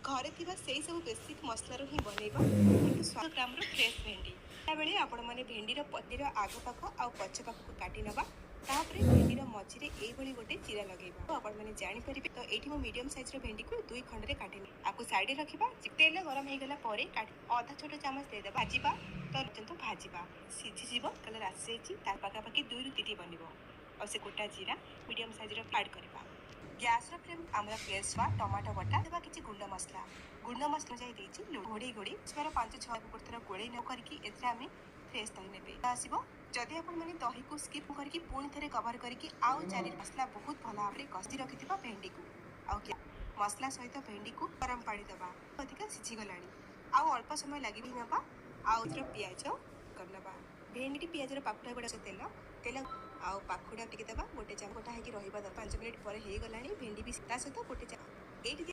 घरे थिबा सेई सब बेसिक मसलार ही बनैबा किंतु 100 ग्राम फ्रेश भेंडी बेले आपण मैंने भेंडीर पतिर आग पाख आ पछ पाख को काटी नबा तापरे भेंडीर मझिरे एभली गोटे चिरा लगेबा तो आपण मैंने जानि परिबे। तो एठी मो मीडियम साइज रो भेंडी को 2 खंड रे काटी आकु साइड रे रखिबा। तेल गरम हे गला परे आधा छोट चामच दे देबा भाजीबा तो जंतु भाजीबा सिझी जीवो कलर आसी जाइछि तार पाका पाकी 2 रु 3 बनिबो और से गोटा जीरा मीडियम साइज रो ऐड करबा। गैस रो फ्लेम हमरा पेस्वा टमाटो बटा देबा किछि गुंड मसला जाई देछि घोड़ी घोड़ी स्वर 5-6 कुरथरा गोळै न करकी एथरा आमे फ्रेश दही नेबे आसीबो। जदि आपण माने दही को स्किप करकी पुणी थरे कवर करकी आउ चारि मसला बहुत भला भाबरे कसी रखिथिबा भेंडी को आउ मसला सहित भेंडी को गरम पानी दबा अधिका सिझी गलानी आउ अल्प समय लागि भी नबा आउ पियाज करनबा भेंडी पियाज रो पाखुडा गुडा तेल तेल आउ पाखुडा टिके दबा गोटे चामच गोटा हेकी रहिबा 5 मिनिट पर हे गलानी भेंडी भी ता सहित गोटे एठी